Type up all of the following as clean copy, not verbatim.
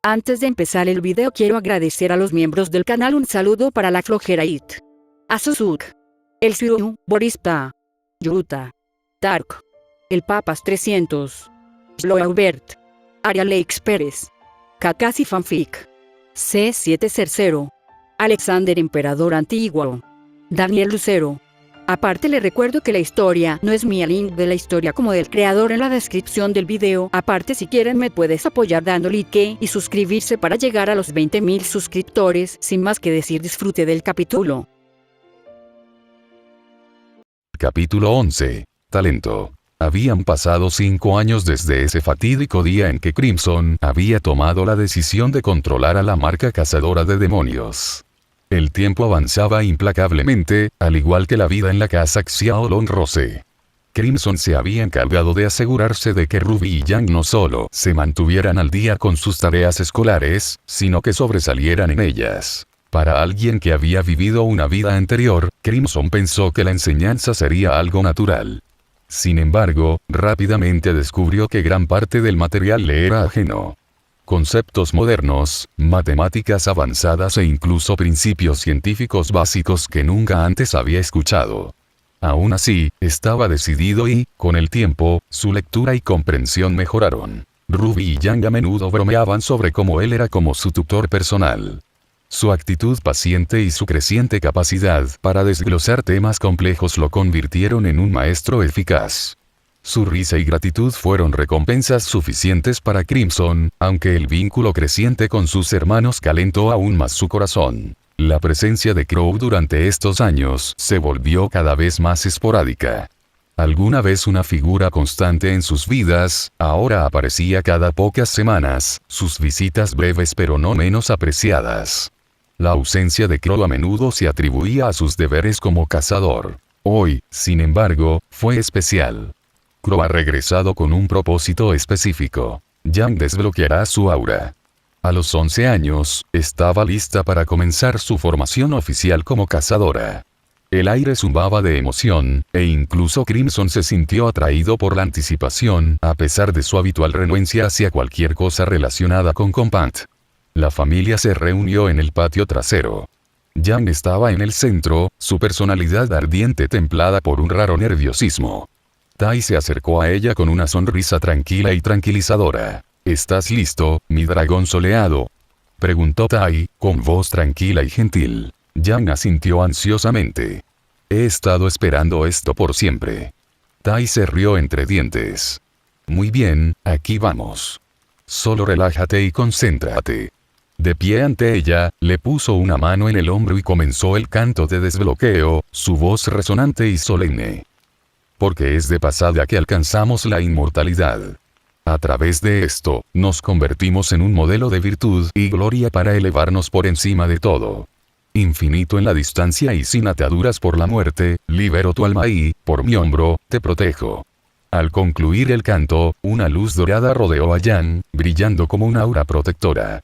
Antes de empezar el video quiero agradecer a los miembros del canal. Un saludo para la flojera It, Azuzuk, El Siru, Borispa, Yuta, Tark, El Papas 300, Sloaubert, Arialex Pérez, Kakashi Fanfic, C7 Cercero, Alexander Emperador Antiguo, Daniel Lucero. Aparte le recuerdo que la historia no es mía, link de la historia como del creador en la descripción del video. Aparte si quieren me puedes apoyar dando like y suscribirse para llegar a los 20.000 suscriptores. Sin más que decir, disfrute del capítulo. Capítulo 11. Talento. Habían pasado 5 años desde ese fatídico día en que Crimson había tomado la decisión de controlar a la marca cazadora de demonios. El tiempo avanzaba implacablemente, al igual que la vida en la casa Xiaolong Rose. Crimson se había encargado de asegurarse de que Ruby y Yang no solo se mantuvieran al día con sus tareas escolares, sino que sobresalieran en ellas. Para alguien que había vivido una vida anterior, Crimson pensó que la enseñanza sería algo natural. Sin embargo, rápidamente descubrió que gran parte del material le era ajeno. Conceptos modernos, matemáticas avanzadas e incluso principios científicos básicos que nunca antes había escuchado. Aún así, estaba decidido y, con el tiempo, su lectura y comprensión mejoraron. Ruby y Yang a menudo bromeaban sobre cómo él era como su tutor personal. Su actitud paciente y su creciente capacidad para desglosar temas complejos lo convirtieron en un maestro eficaz. Su risa y gratitud fueron recompensas suficientes para Crimson, aunque el vínculo creciente con sus hermanos calentó aún más su corazón. La presencia de Crow durante estos años se volvió cada vez más esporádica. Alguna vez una figura constante en sus vidas, ahora aparecía cada pocas semanas, sus visitas breves pero no menos apreciadas. La ausencia de Crow a menudo se atribuía a sus deberes como cazador. Hoy, sin embargo, fue especial. Crow ha regresado con un propósito específico. Yang desbloqueará su aura. A los 11 años, estaba lista para comenzar su formación oficial como cazadora. El aire zumbaba de emoción, e incluso Crimson se sintió atraído por la anticipación, a pesar de su habitual renuencia hacia cualquier cosa relacionada con Compat. La familia se reunió en el patio trasero. Yang estaba en el centro, su personalidad ardiente templada por un raro nerviosismo. Tai se acercó a ella con una sonrisa tranquila y tranquilizadora. ¿Estás listo, mi dragón soleado?, preguntó Tai, con voz tranquila y gentil. Yang asintió ansiosamente. He estado esperando esto por siempre. Tai se rió entre dientes. Muy bien, aquí vamos. Solo relájate y concéntrate. De pie ante ella, le puso una mano en el hombro y comenzó el canto de desbloqueo, su voz resonante y solemne. Porque es de pasada que alcanzamos la inmortalidad. A través de esto, nos convertimos en un modelo de virtud y gloria para elevarnos por encima de todo. Infinito en la distancia y sin ataduras por la muerte, libero tu alma y, por mi hombro, te protejo. Al concluir el canto, una luz dorada rodeó a Yang, brillando como una aura protectora.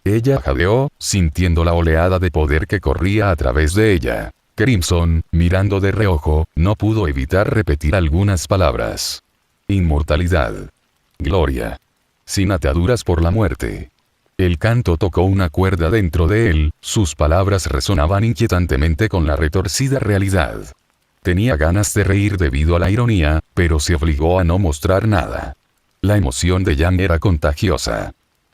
Ella jadeó, sintiendo la oleada de poder que corría a través de ella. Crimson, mirando de reojo, no pudo evitar repetir algunas palabras. Inmortalidad. Gloria. Sin ataduras por la muerte. El canto tocó una cuerda dentro de él, sus palabras resonaban inquietantemente con la retorcida realidad. Tenía ganas de reír debido a la ironía, pero se obligó a no mostrar nada. La emoción de Yang era contagiosa.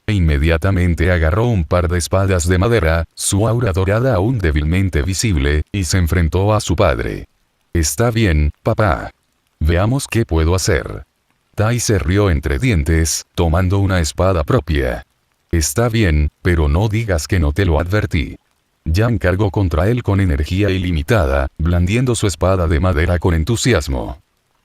E inmediatamente agarró un par de espadas de madera, su aura dorada aún débilmente visible, y se enfrentó a su padre. Está bien, papá. Veamos qué puedo hacer. Tai se rió entre dientes, tomando una espada propia. Está bien, pero no digas que no te lo advertí. Yang cargó contra él con energía ilimitada, blandiendo su espada de madera con entusiasmo.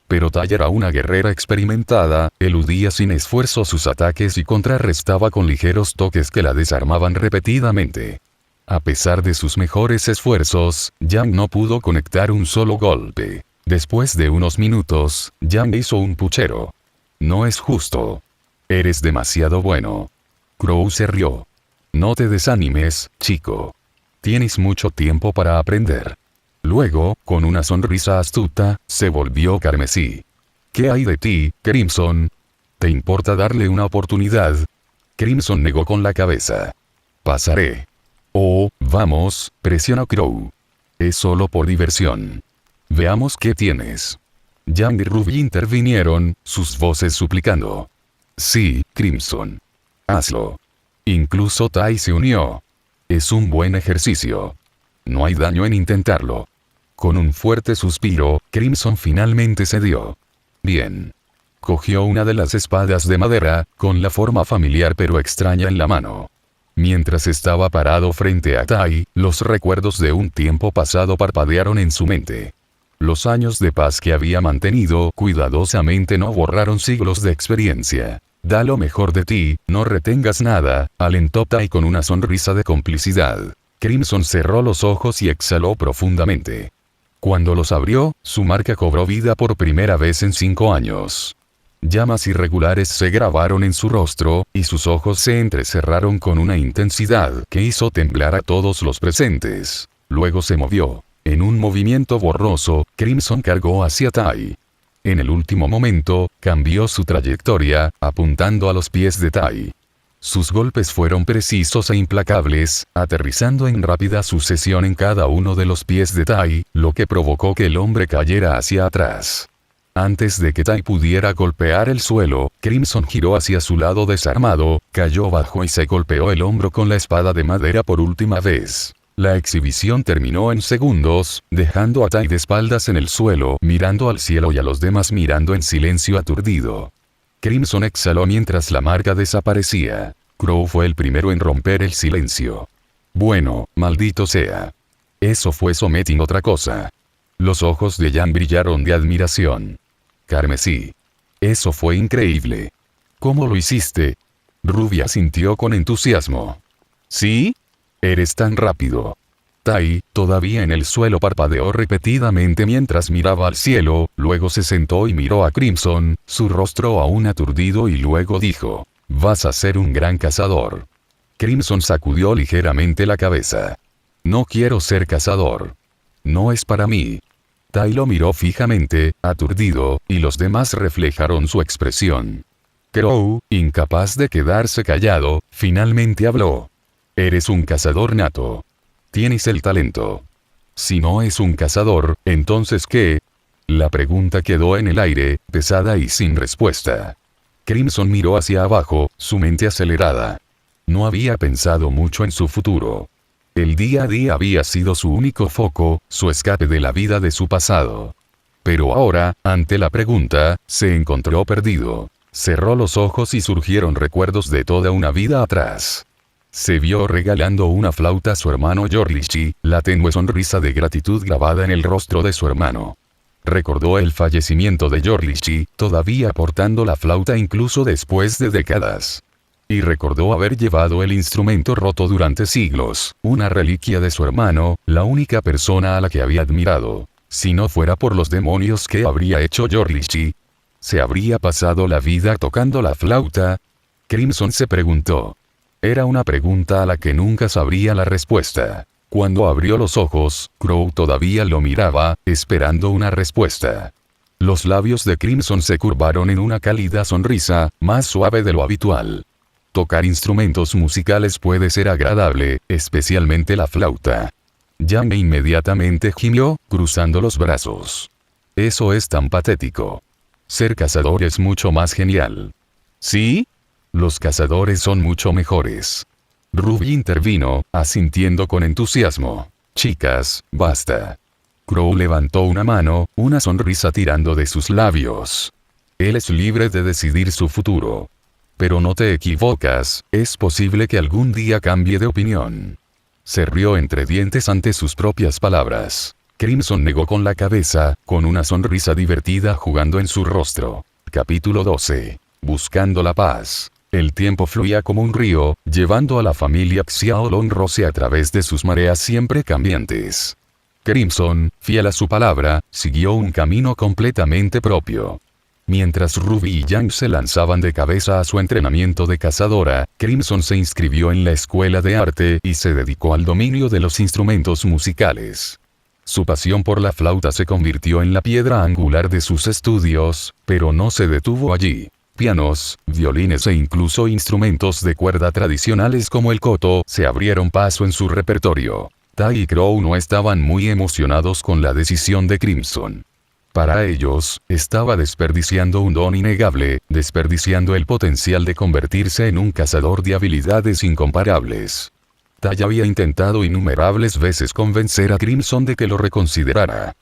Pero Tai era una guerrera experimentada, eludía sin esfuerzo sus ataques y contrarrestaba con ligeros toques que la desarmaban repetidamente. A pesar de sus mejores esfuerzos, Yang no pudo conectar un solo golpe. Después de unos minutos, Yang hizo un puchero. No es justo. Eres demasiado bueno. Crow se rió. No te desanimes, chico. Tienes mucho tiempo para aprender. Luego, con una sonrisa astuta, se volvió carmesí. ¿Qué hay de ti, Crimson? ¿Te importa darle una oportunidad? Crimson negó con la cabeza. Pasaré. Oh, vamos, presionó Crow. Es solo por diversión. Veamos qué tienes. Yang y Ruby intervinieron, sus voces suplicando. Sí, Crimson. Hazlo. Incluso Tai se unió. Es un buen ejercicio. No hay daño en intentarlo. Con un fuerte suspiro, Crimson finalmente cedió. Bien. Cogió una de las espadas de madera, con la forma familiar pero extraña en la mano. Mientras estaba parado frente a Tai, los recuerdos de un tiempo pasado parpadearon en su mente. Los años de paz que había mantenido cuidadosamente no borraron siglos de experiencia. Da lo mejor de ti, no retengas nada, alentó Tai con una sonrisa de complicidad. Crimson cerró los ojos y exhaló profundamente. Cuando los abrió, su marca cobró vida por primera vez en 5 años. Llamas irregulares se grabaron en su rostro, y sus ojos se entrecerraron con una intensidad que hizo temblar a todos los presentes. Luego se movió. En un movimiento borroso, Crimson cargó hacia Tai. En el último momento, cambió su trayectoria, apuntando a los pies de Tai. Sus golpes fueron precisos e implacables, aterrizando en rápida sucesión en cada uno de los pies de Tai, lo que provocó que el hombre cayera hacia atrás. Antes de que Tai pudiera golpear el suelo, Crimson giró hacia su lado desarmado, cayó bajo y se golpeó el hombro con la espada de madera por última vez. La exhibición terminó en segundos, dejando a Tai de espaldas en el suelo, mirando al cielo y a los demás mirando en silencio aturdido. Crimson exhaló mientras la marca desaparecía. Crow fue el primero en romper el silencio. Bueno, maldito sea. Eso fue someting otra cosa. Los ojos de Yang brillaron de admiración. Carmesí. Eso fue increíble. ¿Cómo lo hiciste? Ruby asintió con entusiasmo. ¿Sí? Eres tan rápido. Tai, todavía en el suelo, parpadeó repetidamente mientras miraba al cielo, luego se sentó y miró a Crimson, su rostro aún aturdido, y luego dijo, «Vas a ser un gran cazador». Crimson sacudió ligeramente la cabeza. «No quiero ser cazador. No es para mí». Tai lo miró fijamente, aturdido, y los demás reflejaron su expresión. Crow, incapaz de quedarse callado, finalmente habló. «Eres un cazador nato. Tienes el talento. Si no es un cazador, ¿entonces qué?» La pregunta quedó en el aire, pesada y sin respuesta. Crimson miró hacia abajo, su mente acelerada. No había pensado mucho en su futuro. El día a día había sido su único foco, su escape de la vida de su pasado. Pero ahora, ante la pregunta, se encontró perdido. Cerró los ojos y surgieron recuerdos de toda una vida atrás. Se vio regalando una flauta a su hermano Yorlichi, la tenue sonrisa de gratitud grabada en el rostro de su hermano. Recordó el fallecimiento de Yorlichi, todavía portando la flauta incluso después de décadas. Y recordó haber llevado el instrumento roto durante siglos, una reliquia de su hermano, la única persona a la que había admirado. Si no fuera por los demonios que habría hecho Yorlichi, ¿se habría pasado la vida tocando la flauta? Crimson se preguntó. Era una pregunta a la que nunca sabría la respuesta. Cuando abrió los ojos, Crow todavía lo miraba, esperando una respuesta. Los labios de Crimson se curvaron en una cálida sonrisa, más suave de lo habitual. Tocar instrumentos musicales puede ser agradable, especialmente la flauta. Yang inmediatamente gimió, cruzando los brazos. Eso es tan patético. Ser cazador es mucho más genial. ¿Sí? Los cazadores son mucho mejores. Ruby intervino, asintiendo con entusiasmo. Chicas, basta. Crow levantó una mano, una sonrisa tirando de sus labios. Él es libre de decidir su futuro. Pero no te equivocas, es posible que algún día cambie de opinión. Se rió entre dientes ante sus propias palabras. Crimson negó con la cabeza, con una sonrisa divertida jugando en su rostro. Capítulo 12. Buscando la paz. El tiempo fluía como un río, llevando a la familia Xiaolongrose a través de sus mareas siempre cambiantes. Crimson, fiel a su palabra, siguió un camino completamente propio. Mientras Ruby y Yang se lanzaban de cabeza a su entrenamiento de cazadora, Crimson se inscribió en la escuela de arte y se dedicó al dominio de los instrumentos musicales. Su pasión por la flauta se convirtió en la piedra angular de sus estudios, pero no se detuvo allí. pianos, violines e incluso instrumentos de cuerda tradicionales como el koto se abrieron paso en su repertorio. Tai y Crow no estaban muy emocionados con la decisión de Crimson. Para ellos, estaba desperdiciando un don innegable, desperdiciando el potencial de convertirse en un cazador de habilidades incomparables. Tai había intentado innumerables veces convencer a Crimson de que lo reconsiderara.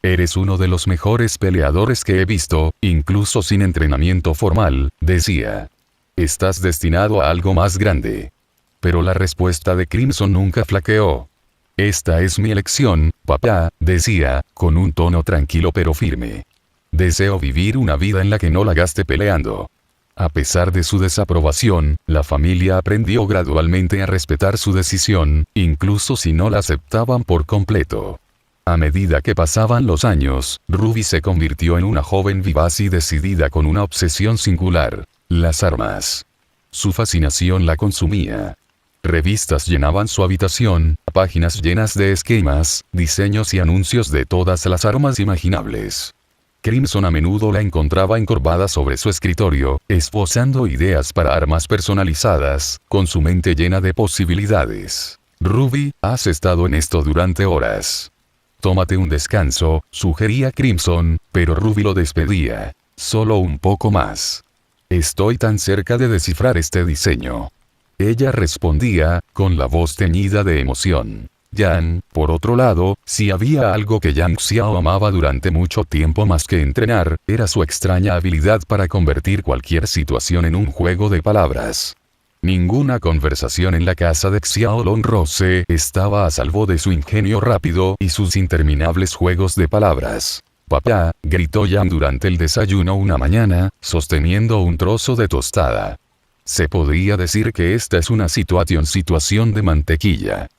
Eres uno de los mejores peleadores que he visto, incluso sin entrenamiento formal, decía. Estás destinado a algo más grande. Pero la respuesta de Crimson nunca flaqueó. Esta es mi elección, papá, decía, con un tono tranquilo pero firme. Deseo vivir una vida en la que no la gaste peleando. A pesar de su desaprobación, la familia aprendió gradualmente a respetar su decisión, incluso si no la aceptaban por completo. A medida que pasaban los años, Ruby se convirtió en una joven vivaz y decidida con una obsesión singular: las armas. Su fascinación la consumía. Revistas llenaban su habitación, páginas llenas de esquemas, diseños y anuncios de todas las armas imaginables. Crimson a menudo la encontraba encorvada sobre su escritorio, esbozando ideas para armas personalizadas, con su mente llena de posibilidades. Ruby, has estado en esto durante horas. Tómate un descanso, sugería Crimson, pero Ruby lo despedía. Solo un poco más. Estoy tan cerca de descifrar este diseño. Ella respondía, con la voz teñida de emoción. Yang, por otro lado, si había algo que Yang Xiao amaba durante mucho tiempo más que entrenar, era su extraña habilidad para convertir cualquier situación en un juego de palabras. Ninguna conversación en la casa de Xiao Long Rose estaba a salvo de su ingenio rápido y sus interminables juegos de palabras. «Papá», gritó Yang durante el desayuno una mañana, sosteniendo un trozo de tostada. Se podría decir que esta es una situación de mantequilla.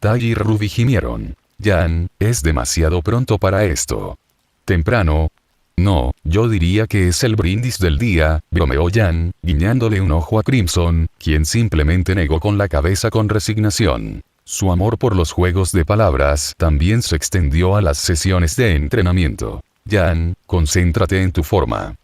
Tai y Ruby gimieron. «Yang, es demasiado pronto para esto». «¿Temprano?» «No, yo diría que es el brindis del día», bromeó Yang, guiñándole un ojo a Crimson, quien simplemente negó con la cabeza con resignación. Su amor por los juegos de palabras también se extendió a las sesiones de entrenamiento. «Yang, concéntrate en tu forma».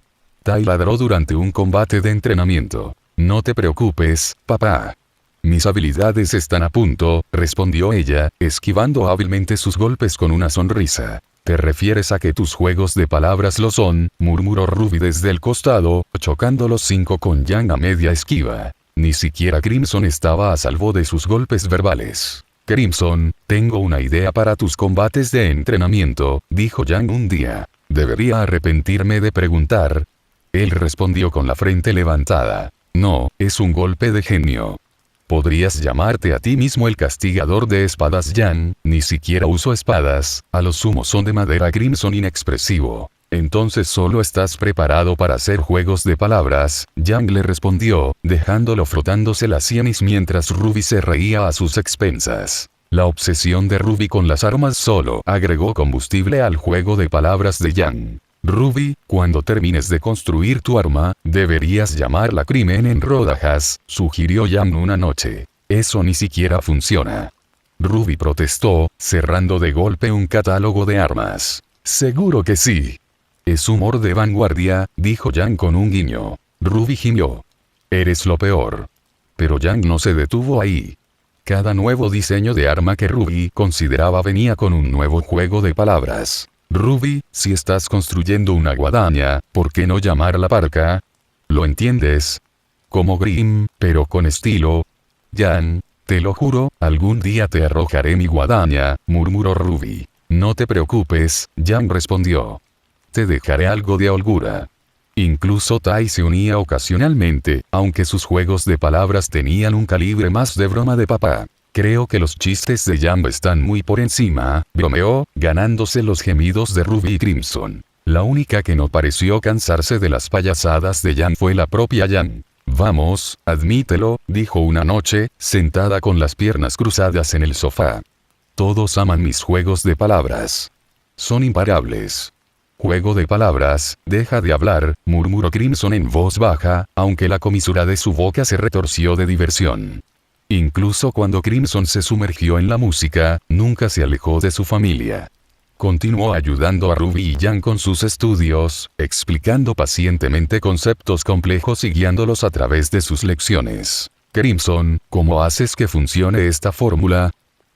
Tai ladró durante un combate de entrenamiento. «No te preocupes, papá. Mis habilidades están a punto», respondió ella, esquivando hábilmente sus golpes con una sonrisa. «¿Te refieres a que tus juegos de palabras lo son?», murmuró Ruby desde el costado, chocando los 5 con Yang a media esquiva. Ni siquiera Crimson estaba a salvo de sus golpes verbales. «Crimson, tengo una idea para tus combates de entrenamiento», dijo Yang un día. «Debería arrepentirme de preguntar». Él respondió con la frente levantada. «No, es un golpe de genio. Podrías llamarte a ti mismo el castigador de espadas Yang, ni siquiera uso espadas, a lo sumo son de madera». Crimson inexpresivo. «Entonces solo estás preparado para hacer juegos de palabras», Yang le respondió, dejándolo frotándose las sienes mientras Ruby se reía a sus expensas. La obsesión de Ruby con las armas solo agregó combustible al juego de palabras de Yang. «Ruby, cuando termines de construir tu arma, deberías llamarla Crimen en Rodajas», sugirió Yang una noche. «Eso ni siquiera funciona». Ruby protestó, cerrando de golpe un catálogo de armas. «Seguro que sí». «Es humor de vanguardia», dijo Yang con un guiño. Ruby gimió. «Eres lo peor». Pero Yang no se detuvo ahí. Cada nuevo diseño de arma que Ruby consideraba venía con un nuevo juego de palabras. «Ruby, si estás construyendo una guadaña, ¿por qué no llamarla parca? ¿Lo entiendes? Como Grimm, pero con estilo». «Yang, te lo juro, algún día te arrojaré mi guadaña», murmuró Ruby. «No te preocupes», Yang respondió. «Te dejaré algo de holgura». Incluso Tai se unía ocasionalmente, aunque sus juegos de palabras tenían un calibre más de broma de papá. «Creo que los chistes de Yang están muy por encima», bromeó, ganándose los gemidos de Ruby y Crimson. La única que no pareció cansarse de las payasadas de Yang fue la propia Yang. «Vamos, admítelo», dijo una noche, sentada con las piernas cruzadas en el sofá. «Todos aman mis juegos de palabras. Son imparables». «Juego de palabras, deja de hablar», murmuró Crimson en voz baja, aunque la comisura de su boca se retorció de diversión. Incluso cuando Crimson se sumergió en la música, nunca se alejó de su familia. Continuó ayudando a Ruby y Yang con sus estudios, explicando pacientemente conceptos complejos y guiándolos a través de sus lecciones. Crimson, ¿cómo haces que funcione esta fórmula?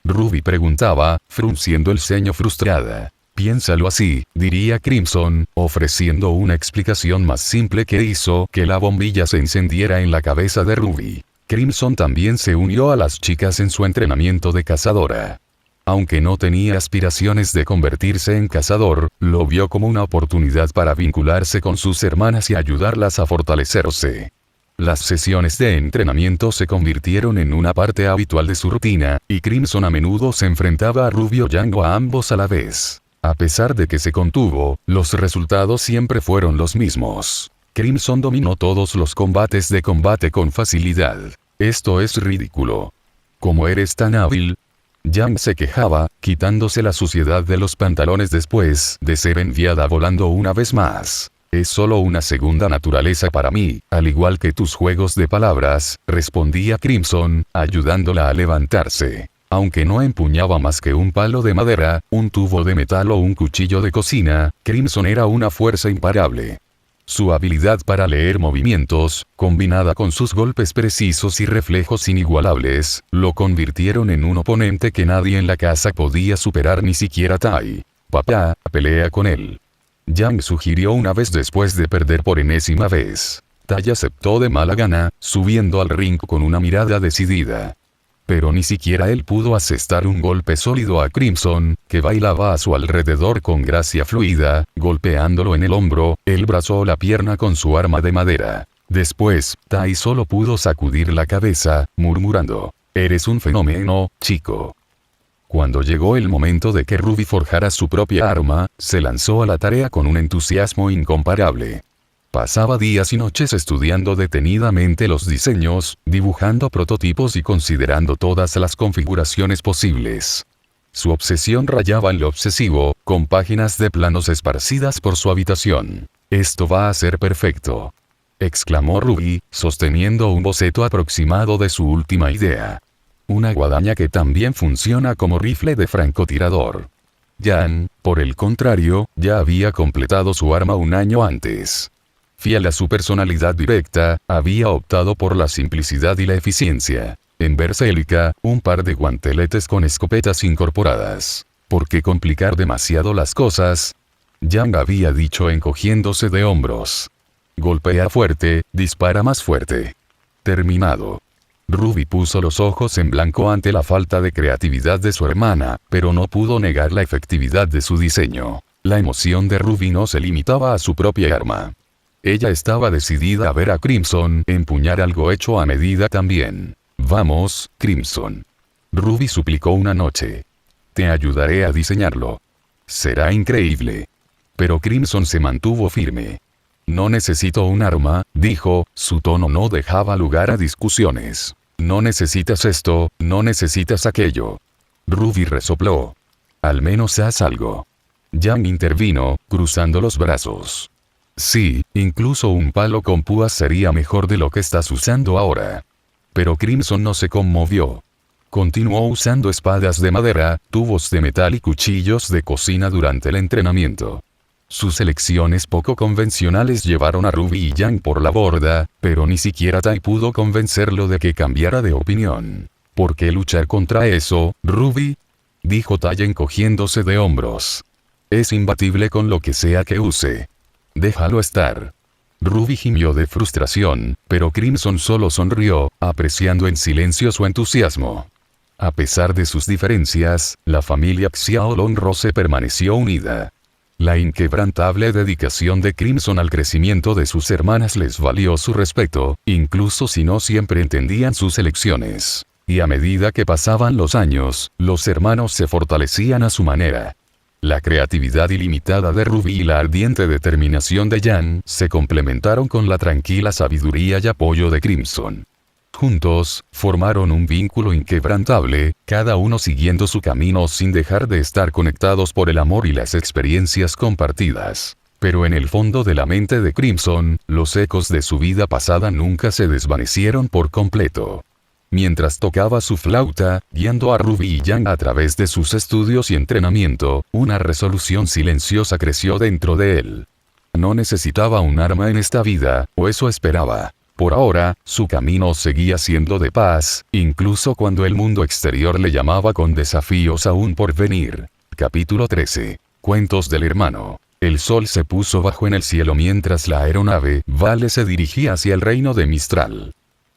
Ruby preguntaba, frunciendo el ceño frustrada. Piénsalo así, diría Crimson, ofreciendo una explicación más simple que hizo que la bombilla se encendiera en la cabeza de Ruby. Crimson también se unió a las chicas en su entrenamiento de cazadora. Aunque no tenía aspiraciones de convertirse en cazador, lo vio como una oportunidad para vincularse con sus hermanas y ayudarlas a fortalecerse. Las sesiones de entrenamiento se convirtieron en una parte habitual de su rutina, y Crimson a menudo se enfrentaba a Ruby o Yang o a ambos a la vez. A pesar de que se contuvo, los resultados siempre fueron los mismos. Crimson dominó todos los combates de combate con facilidad. Esto es ridículo. ¿Cómo eres tan hábil? Yang se quejaba, quitándose la suciedad de los pantalones después de ser enviada volando una vez más. Es solo una segunda naturaleza para mí, al igual que tus juegos de palabras, respondía Crimson, ayudándola a levantarse. Aunque no empuñaba más que un palo de madera, un tubo de metal o un cuchillo de cocina, Crimson era una fuerza imparable. Su habilidad para leer movimientos, combinada con sus golpes precisos y reflejos inigualables, lo convirtieron en un oponente que nadie en la casa podía superar, ni siquiera Tai. Papá, pelea con él. Yang sugirió una vez después de perder por enésima vez. Tai aceptó de mala gana, subiendo al ring con una mirada decidida. Pero ni siquiera él pudo asestar un golpe sólido a Crimson, que bailaba a su alrededor con gracia fluida, golpeándolo en el hombro, el brazo o la pierna con su arma de madera. Después, Tai solo pudo sacudir la cabeza, murmurando: «Eres un fenómeno, chico». Cuando llegó el momento de que Ruby forjara su propia arma, se lanzó a la tarea con un entusiasmo incomparable. Pasaba días y noches estudiando detenidamente los diseños, dibujando prototipos y considerando todas las configuraciones posibles. Su obsesión rayaba en lo obsesivo, con páginas de planos esparcidas por su habitación. «Esto va a ser perfecto», exclamó Ruby, sosteniendo un boceto aproximado de su última idea. Una guadaña que también funciona como rifle de francotirador. Yang, por el contrario, ya había completado su arma un año antes. Fiel a su personalidad directa, había optado por la simplicidad y la eficiencia. En Berserker, un par de guanteletes con escopetas incorporadas. ¿Por qué complicar demasiado las cosas? Yang había dicho encogiéndose de hombros. Golpea fuerte, dispara más fuerte. Terminado. Ruby puso los ojos en blanco ante la falta de creatividad de su hermana, pero no pudo negar la efectividad de su diseño. La emoción de Ruby no se limitaba a su propia arma. Ella estaba decidida a ver a Crimson empuñar algo hecho a medida también. «Vamos, Crimson», Ruby suplicó una noche. «Te ayudaré a diseñarlo. Será increíble». Pero Crimson se mantuvo firme. «No necesito un arma», dijo, su tono no dejaba lugar a discusiones. «No necesitas esto, no necesitas aquello». Ruby resopló. «Al menos haz algo». Yang intervino, cruzando los brazos. «Sí, incluso un palo con púas sería mejor de lo que estás usando ahora». Pero Crimson no se conmovió. Continuó usando espadas de madera, tubos de metal y cuchillos de cocina durante el entrenamiento. Sus elecciones poco convencionales llevaron a Ruby y Yang por la borda, pero ni siquiera Tai pudo convencerlo de que cambiara de opinión. «¿Por qué luchar contra eso, Ruby?», dijo Tai encogiéndose de hombros. «Es imbatible con lo que sea que use. Déjalo estar». Ruby gimió de frustración, pero Crimson solo sonrió, apreciando en silencio su entusiasmo. A pesar de sus diferencias, la familia Xiaolong Rose permaneció unida. La inquebrantable dedicación de Crimson al crecimiento de sus hermanas les valió su respeto, incluso si no siempre entendían sus elecciones. Y a medida que pasaban los años, los hermanos se fortalecían a su manera. La creatividad ilimitada de Ruby y la ardiente determinación de Yang se complementaron con la tranquila sabiduría y apoyo de Crimson. Juntos, formaron un vínculo inquebrantable, cada uno siguiendo su camino sin dejar de estar conectados por el amor y las experiencias compartidas. Pero en el fondo de la mente de Crimson, los ecos de su vida pasada nunca se desvanecieron por completo. Mientras tocaba su flauta, guiando a Ruby y Jan a través de sus estudios y entrenamiento, una resolución silenciosa creció dentro de él. No necesitaba un arma en esta vida, o eso esperaba. Por ahora, su camino seguía siendo de paz, incluso cuando el mundo exterior le llamaba con desafíos aún por venir. Capítulo 13. Cuentos del hermano. El sol se puso bajo en el cielo mientras la aeronave Vale se dirigía hacia el reino de Mistral.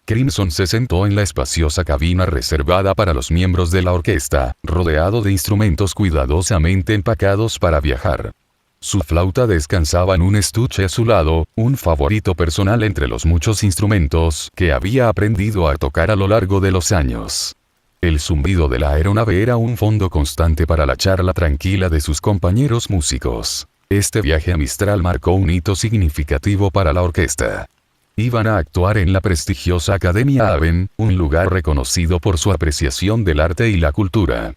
Crimson se sentó en la espaciosa cabina reservada para los miembros de la orquesta, rodeado de instrumentos cuidadosamente empacados para viajar. Su flauta descansaba en un estuche a su lado, un favorito personal entre los muchos instrumentos que había aprendido a tocar a lo largo de los años. El zumbido de la aeronave era un fondo constante para la charla tranquila de sus compañeros músicos. Este viaje a Mistral marcó un hito significativo para la orquesta. Iban a actuar en la prestigiosa Academia Aven, un lugar reconocido por su apreciación del arte y la cultura.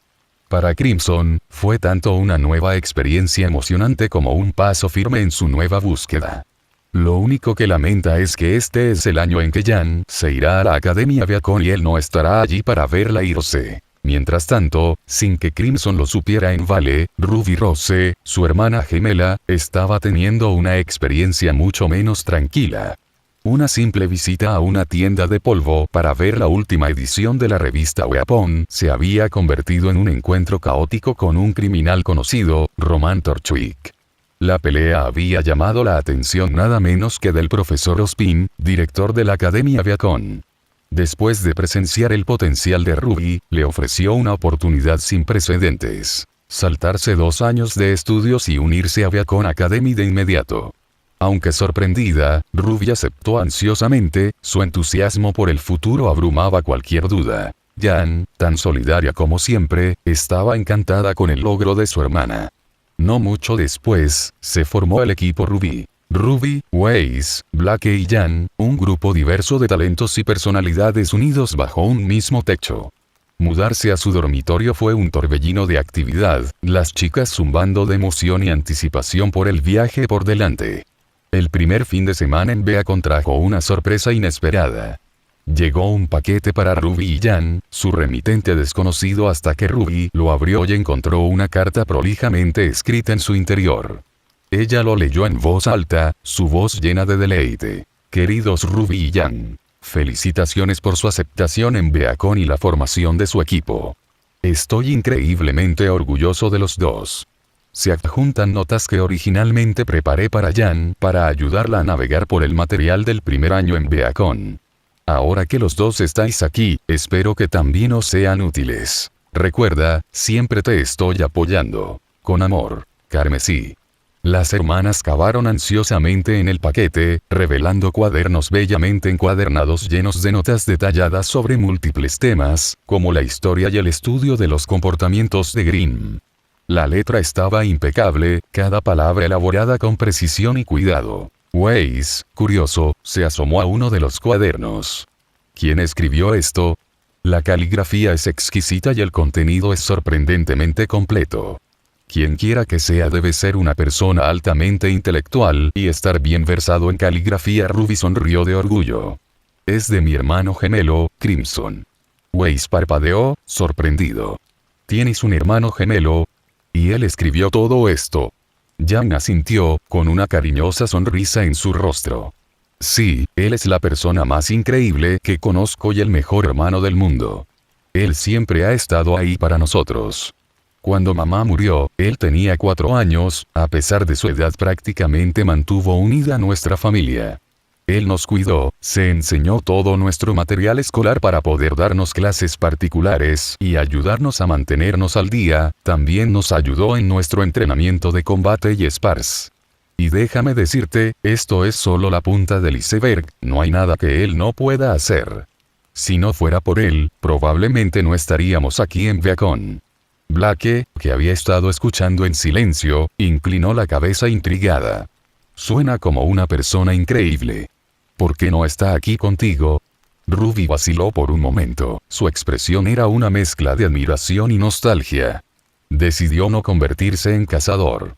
Para Crimson, fue tanto una nueva experiencia emocionante como un paso firme en su nueva búsqueda. Lo único que lamenta es que este es el año en que Jan se irá a la Academia Viacon y él no estará allí para verla irse. Mientras tanto, sin que Crimson lo supiera en Vale, Ruby Rose, su hermana gemela, estaba teniendo una experiencia mucho menos tranquila. Una simple visita a una tienda de polvo para ver la última edición de la revista Weapon se había convertido en un encuentro caótico con un criminal conocido, Roman Torchwick. La pelea había llamado la atención nada menos que del profesor Ospin, director de la Academia Viacon. Después de presenciar el potencial de Ruby, le ofreció una oportunidad sin precedentes: saltarse 2 años de estudios y unirse a Viacon Academy de inmediato. Aunque sorprendida, Ruby aceptó ansiosamente, su entusiasmo por el futuro abrumaba cualquier duda. Jan, tan solidaria como siempre, estaba encantada con el logro de su hermana. No mucho después, se formó el equipo Ruby. Ruby, Weiss, Blake y Jan, un grupo diverso de talentos y personalidades unidos bajo un mismo techo. Mudarse a su dormitorio fue un torbellino de actividad, las chicas zumbando de emoción y anticipación por el viaje por delante. El primer fin de semana en Bea contrajo una sorpresa inesperada. Llegó un paquete para Ruby y Jan, su remitente desconocido hasta que Ruby lo abrió y encontró una carta prolijamente escrita en su interior. Ella lo leyó en voz alta, su voz llena de deleite. Queridos Ruby y Jan, felicitaciones por su aceptación en Beacon y la formación de su equipo. Estoy increíblemente orgulloso de los dos. Se adjuntan notas que originalmente preparé para Jan para ayudarla a navegar por el material del primer año en Beacon. Ahora que los dos estáis aquí, espero que también os sean útiles. Recuerda, siempre te estoy apoyando. Con amor, Carmesí. Las hermanas cavaron ansiosamente en el paquete, revelando cuadernos bellamente encuadernados llenos de notas detalladas sobre múltiples temas, como la historia y el estudio de los comportamientos de Grimm. La letra estaba impecable, cada palabra elaborada con precisión y cuidado. Weiss, curioso, se asomó a uno de los cuadernos. ¿Quién escribió esto? La caligrafía es exquisita y el contenido es sorprendentemente completo. Quien quiera que sea debe ser una persona altamente intelectual y estar bien versado en caligrafía. Ruby sonrió de orgullo. Es de mi hermano gemelo, Crimson. Weiss parpadeó, sorprendido. ¿Tienes un hermano gemelo? Y él escribió todo esto. Jan asintió, con una cariñosa sonrisa en su rostro. Sí, él es la persona más increíble que conozco y el mejor hermano del mundo. Él siempre ha estado ahí para nosotros. Cuando mamá murió, él tenía 4 años, a pesar de su edad prácticamente mantuvo unida a nuestra familia. Él nos cuidó, se enseñó todo nuestro material escolar para poder darnos clases particulares y ayudarnos a mantenernos al día, también nos ayudó en nuestro entrenamiento de combate y spars. Y déjame decirte, esto es solo la punta del iceberg, no hay nada que él no pueda hacer. Si no fuera por él, probablemente no estaríamos aquí en Beacon. Blake, que había estado escuchando en silencio, inclinó la cabeza intrigada. Suena como una persona increíble. ¿Por qué no está aquí contigo? Ruby vaciló por un momento, su expresión era una mezcla de admiración y nostalgia. Decidió no convertirse en cazador.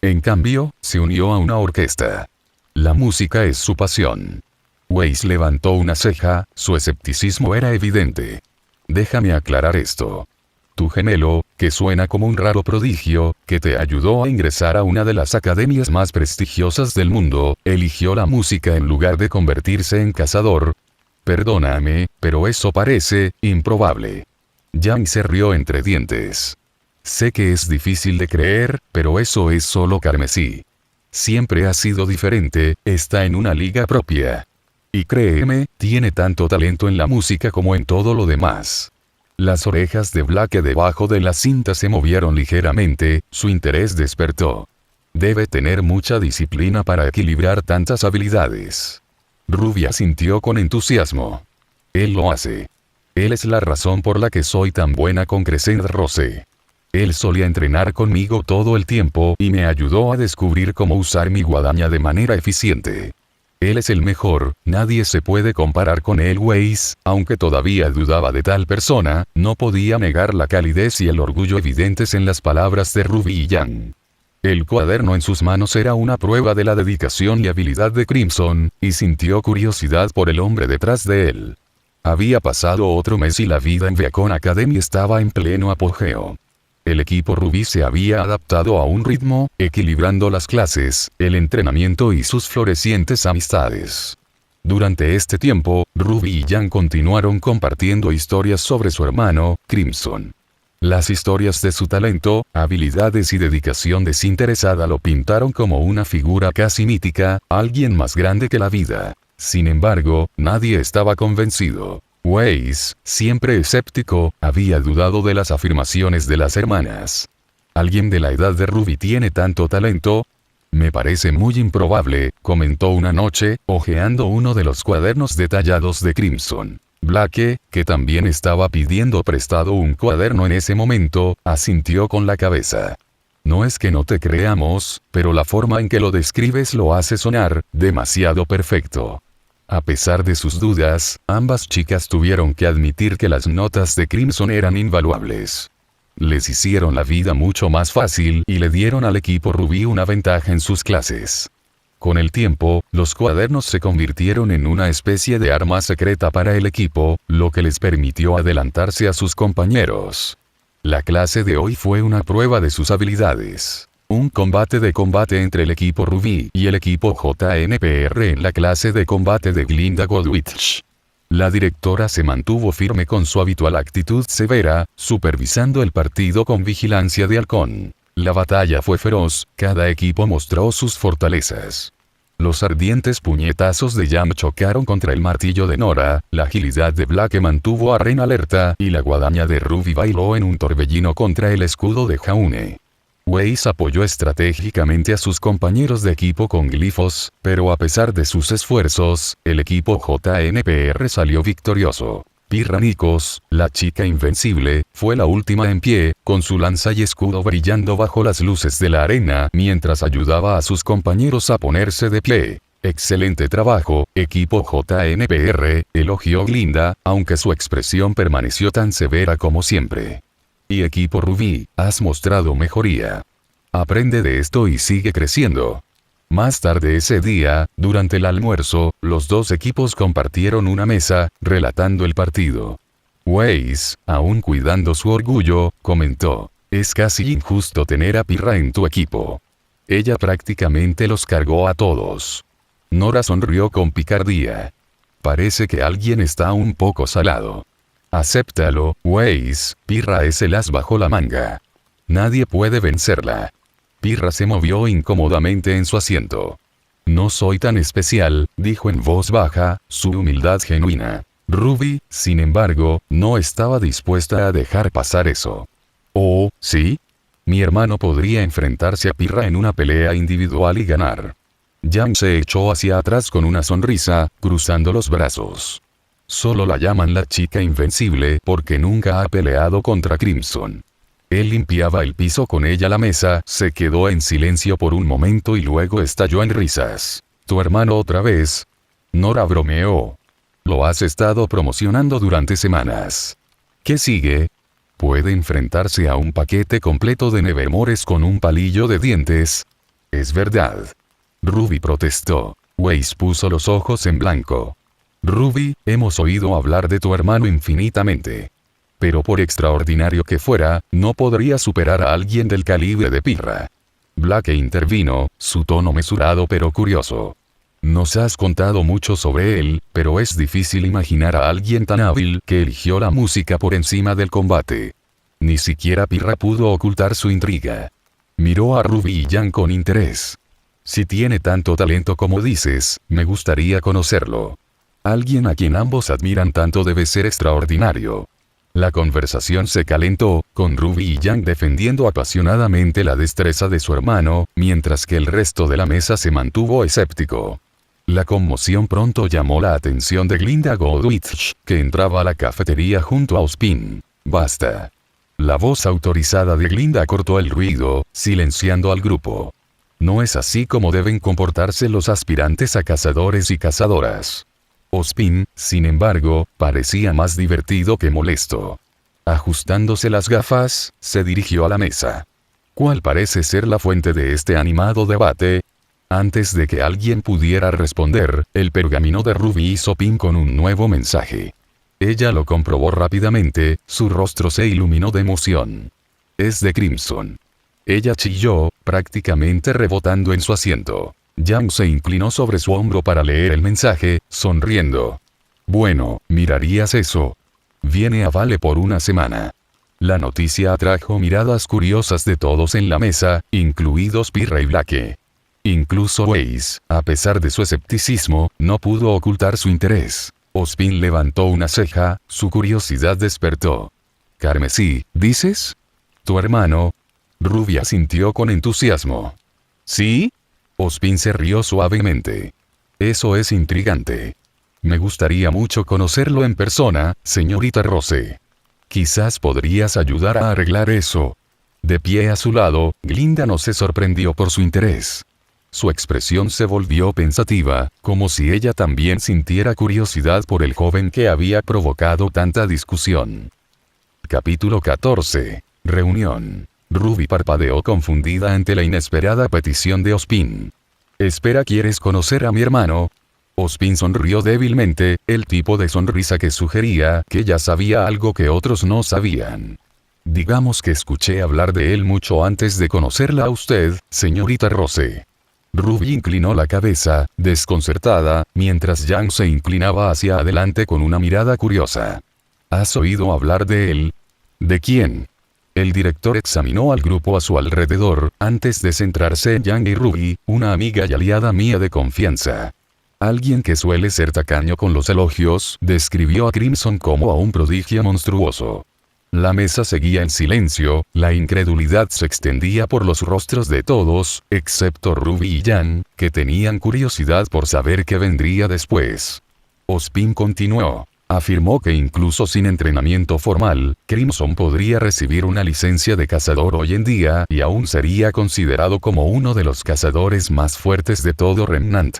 En cambio, se unió a una orquesta. La música es su pasión. Weiss levantó una ceja, su escepticismo era evidente. Déjame aclarar esto. Tu gemelo, que suena como un raro prodigio, que te ayudó a ingresar a una de las academias más prestigiosas del mundo, eligió la música en lugar de convertirse en cazador. Perdóname, pero eso parece improbable. Yang se rió entre dientes. Sé que es difícil de creer, pero eso es solo carmesí. Siempre ha sido diferente, está en una liga propia. Y créeme, tiene tanto talento en la música como en todo lo demás. Las orejas de Blake debajo de la cinta se movieron ligeramente, su interés despertó. Debe tener mucha disciplina para equilibrar tantas habilidades. Ruby asintió con entusiasmo. Él lo hace. Él es la razón por la que soy tan buena con Crescent Rose. Él solía entrenar conmigo todo el tiempo y me ayudó a descubrir cómo usar mi guadaña de manera eficiente. Él es el mejor, nadie se puede comparar con él. Weiss, aunque todavía dudaba de tal persona, no podía negar la calidez y el orgullo evidentes en las palabras de Ruby y Yang. El cuaderno en sus manos era una prueba de la dedicación y habilidad de Crimson, y sintió curiosidad por el hombre detrás de él. Había pasado otro mes y la vida en Beacon Academy estaba en pleno apogeo. El equipo Ruby se había adaptado a un ritmo, equilibrando las clases, el entrenamiento y sus florecientes amistades. Durante este tiempo, Ruby y Yang continuaron compartiendo historias sobre su hermano, Crimson. Las historias de su talento, habilidades y dedicación desinteresada lo pintaron como una figura casi mítica, alguien más grande que la vida. Sin embargo, nadie estaba convencido. Weiss, siempre escéptico, había dudado de las afirmaciones de las hermanas. ¿Alguien de la edad de Ruby tiene tanto talento? Me parece muy improbable, comentó una noche, hojeando uno de los cuadernos detallados de Crimson. Blake, que también estaba pidiendo prestado un cuaderno en ese momento, asintió con la cabeza. No es que no te creamos, pero la forma en que lo describes lo hace sonar demasiado perfecto. A pesar de sus dudas, ambas chicas tuvieron que admitir que las notas de Crimson eran invaluables. Les hicieron la vida mucho más fácil y le dieron al equipo Ruby una ventaja en sus clases. Con el tiempo, los cuadernos se convirtieron en una especie de arma secreta para el equipo, lo que les permitió adelantarse a sus compañeros. La clase de hoy fue una prueba de sus habilidades. Un combate entre el equipo Ruby y el equipo JNPR en la clase de combate de Glinda Goldwitch. La directora se mantuvo firme con su habitual actitud severa, supervisando el partido con vigilancia de halcón. La batalla fue feroz, cada equipo mostró sus fortalezas. Los ardientes puñetazos de Yang chocaron contra el martillo de Nora, la agilidad de Blake mantuvo a Ren alerta y la guadaña de Ruby bailó en un torbellino contra el escudo de Jaune. Weiss apoyó estratégicamente a sus compañeros de equipo con glifos, pero a pesar de sus esfuerzos, el equipo JNPR salió victorioso. Pirra Nikos, la chica invencible, fue la última en pie, con su lanza y escudo brillando bajo las luces de la arena, mientras ayudaba a sus compañeros a ponerse de pie. Excelente trabajo, equipo JNPR, elogió Glinda, aunque su expresión permaneció tan severa como siempre. Y equipo Ruby, has mostrado mejoría. Aprende de esto y sigue creciendo. Más tarde ese día, durante el almuerzo, los dos equipos compartieron una mesa, relatando el partido. Weiss, aún cuidando su orgullo, comentó, es casi injusto tener a Pirra en tu equipo. Ella prácticamente los cargó a todos. Nora sonrió con picardía. Parece que alguien está un poco salado. Acéptalo, Weiss, Pirra es el as bajo la manga. Nadie puede vencerla. Pirra se movió incómodamente en su asiento. No soy tan especial, dijo en voz baja, su humildad genuina. Ruby, sin embargo, no estaba dispuesta a dejar pasar eso. Oh, ¿sí? Mi hermano podría enfrentarse a Pirra en una pelea individual y ganar. Yang se echó hacia atrás con una sonrisa, cruzando los brazos. Solo la llaman la chica invencible porque nunca ha peleado contra Crimson. Él limpiaba el piso con ella. La mesa se quedó en silencio por un momento y luego estalló en risas. ¿Tu hermano otra vez? Nora bromeó. Lo has estado promocionando durante semanas. ¿Qué sigue? Puede enfrentarse a un paquete completo de Nevermores con un palillo de dientes. Es verdad. Ruby protestó. Weiss puso los ojos en blanco. Ruby, hemos oído hablar de tu hermano infinitamente. Pero por extraordinario que fuera, no podría superar a alguien del calibre de Pirra. Blake intervino, su tono mesurado pero curioso. Nos has contado mucho sobre él, pero es difícil imaginar a alguien tan hábil que eligió la música por encima del combate. Ni siquiera Pirra pudo ocultar su intriga. Miró a Ruby y Yang con interés. Si tiene tanto talento como dices, me gustaría conocerlo. Alguien a quien ambos admiran tanto debe ser extraordinario. La conversación se calentó, con Ruby y Yang defendiendo apasionadamente la destreza de su hermano, mientras que el resto de la mesa se mantuvo escéptico. La conmoción pronto llamó la atención de Glinda Goldwich, que entraba a la cafetería junto a Ozpin. Basta. La voz autorizada de Glinda cortó el ruido, silenciando al grupo. No es así como deben comportarse los aspirantes a cazadores y cazadoras. Ozpin, sin embargo, parecía más divertido que molesto. Ajustándose las gafas, se dirigió a la mesa. ¿Cuál parece ser la fuente de este animado debate? Antes de que alguien pudiera responder, el pergamino de Ruby hizo pin con un nuevo mensaje. Ella lo comprobó rápidamente, su rostro se iluminó de emoción. Es de Crimson. Ella chilló, prácticamente rebotando en su asiento. Yang se inclinó sobre su hombro para leer el mensaje, sonriendo. Bueno, ¿mirarías eso? Viene a Vale por una semana. La noticia atrajo miradas curiosas de todos en la mesa, incluidos Pirra y Blake. Incluso Weiss, a pesar de su escepticismo, no pudo ocultar su interés. Ozpin levantó una ceja, su curiosidad despertó. «Carmesí, ¿dices? ¿Tu hermano?» Ruby asintió con entusiasmo. ¿Sí? Ozpin se rió suavemente. Eso es intrigante. Me gustaría mucho conocerlo en persona, señorita Rose. Quizás podrías ayudar a arreglar eso. De pie a su lado, Glinda no se sorprendió por su interés. Su expresión se volvió pensativa, como si ella también sintiera curiosidad por el joven que había provocado tanta discusión. Capítulo 14. Reunión. Ruby parpadeó confundida ante la inesperada petición de Ozpin. «Espera, ¿quieres conocer a mi hermano?» Ozpin sonrió débilmente, el tipo de sonrisa que sugería que ya sabía algo que otros no sabían. «Digamos que escuché hablar de él mucho antes de conocerla a usted, señorita Rose». Ruby inclinó la cabeza, desconcertada, mientras Yang se inclinaba hacia adelante con una mirada curiosa. ¿Has oído hablar de él? ¿De quién? El director examinó al grupo a su alrededor, antes de centrarse en Yang y Ruby, una amiga y aliada mía de confianza. Alguien que suele ser tacaño con los elogios, describió a Crimson como a un prodigio monstruoso. La mesa seguía en silencio, la incredulidad se extendía por los rostros de todos, excepto Ruby y Yang, que tenían curiosidad por saber qué vendría después. Ozpin continuó. Afirmó que incluso sin entrenamiento formal, Crimson podría recibir una licencia de cazador hoy en día y aún sería considerado como uno de los cazadores más fuertes de todo Remnant.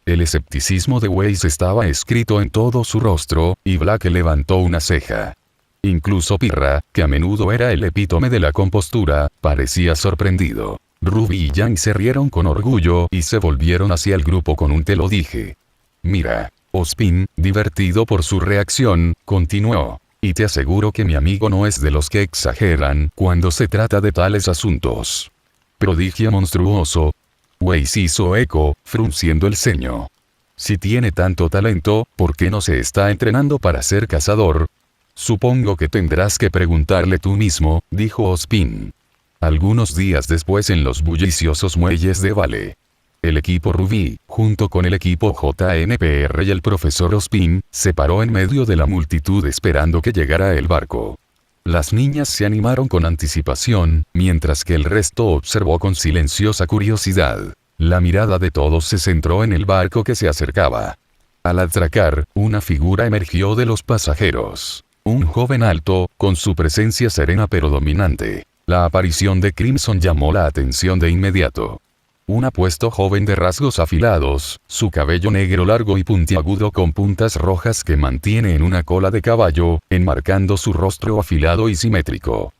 El escepticismo de Weiss estaba escrito en todo su rostro, y Blake levantó una ceja. Incluso Pirra, que a menudo era el epítome de la compostura, parecía sorprendido. Ruby y Yang se rieron con orgullo y se volvieron hacia el grupo con un «te lo dije». «Mira». Ozpin, divertido por su reacción, continuó. «Y te aseguro que mi amigo no es de los que exageran cuando se trata de tales asuntos». «Prodigio monstruoso». Weiss hizo eco, frunciendo el ceño. «Si tiene tanto talento, ¿por qué no se está entrenando para ser cazador?» «Supongo que tendrás que preguntarle tú mismo», dijo Ozpin. Algunos días después en los bulliciosos muelles de Vale. El equipo Ruby, junto con el equipo JNPR y el profesor Ozpin, se paró en medio de la multitud esperando que llegara el barco. Las niñas se animaron con anticipación, mientras que el resto observó con silenciosa curiosidad. La mirada de todos se centró en el barco que se acercaba. Al atracar, una figura emergió de los pasajeros. Un joven alto, con su presencia serena pero dominante. La aparición de Crimson llamó la atención de inmediato. Un apuesto joven de rasgos afilados, su cabello negro largo y puntiagudo con puntas rojas que mantiene en una cola de caballo, enmarcando su rostro afilado y simétrico.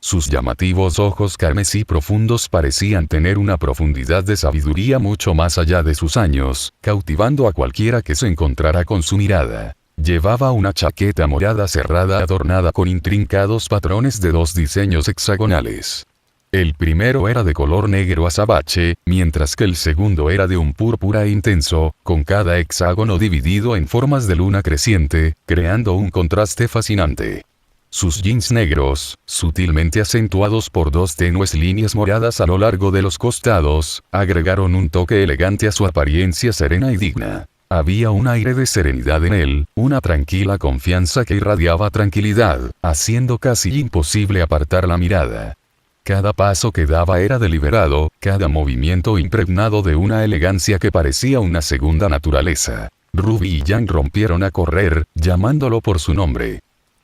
Sus llamativos ojos carmesí profundos parecían tener una profundidad de sabiduría mucho más allá de sus años, cautivando a cualquiera que se encontrara con su mirada. Llevaba una chaqueta morada cerrada adornada con intrincados patrones de 2 diseños hexagonales. El primero era de color negro azabache, mientras que el segundo era de un púrpura intenso, con cada hexágono dividido en formas de luna creciente, creando un contraste fascinante. Sus jeans negros, sutilmente acentuados por 2 tenues líneas moradas a lo largo de los costados, agregaron un toque elegante a su apariencia serena y digna. Había un aire de serenidad en él, una tranquila confianza que irradiaba tranquilidad, haciendo casi imposible apartar la mirada. Cada paso que daba era deliberado, cada movimiento impregnado de una elegancia que parecía una segunda naturaleza. Ruby y Jan rompieron a correr, llamándolo por su nombre.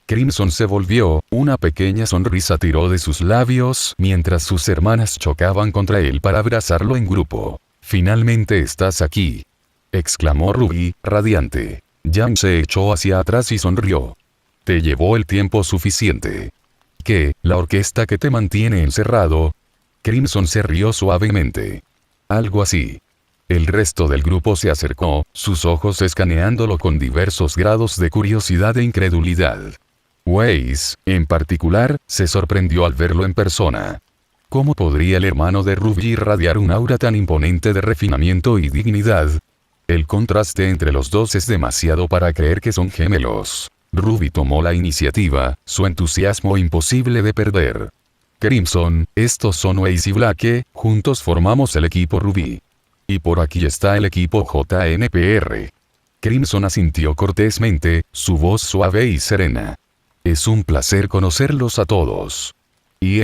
Crimson se volvió, una pequeña sonrisa tiró de sus labios, mientras sus hermanas chocaban contra él para abrazarlo en grupo. «Finalmente estás aquí», exclamó Ruby, radiante. Jan se echó hacia atrás y sonrió. «Te llevó el tiempo suficiente». «¿Qué, la orquesta que te mantiene encerrado?» Crimson se rió suavemente. «Algo así». El resto del grupo se acercó, sus ojos escaneándolo con diversos grados de curiosidad e incredulidad. Weiss, en particular, se sorprendió al verlo en persona. ¿Cómo podría el hermano de Ruby irradiar un aura tan imponente de refinamiento y dignidad? El contraste entre los dos es demasiado para creer que son gemelos. Ruby tomó la iniciativa, su entusiasmo imposible de perder. Crimson, estos son Weiss y Blake, juntos formamos el equipo Ruby. Y por aquí está el equipo JNPR. Crimson asintió cortésmente, su voz suave y serena. Es un placer conocerlos a todos. Y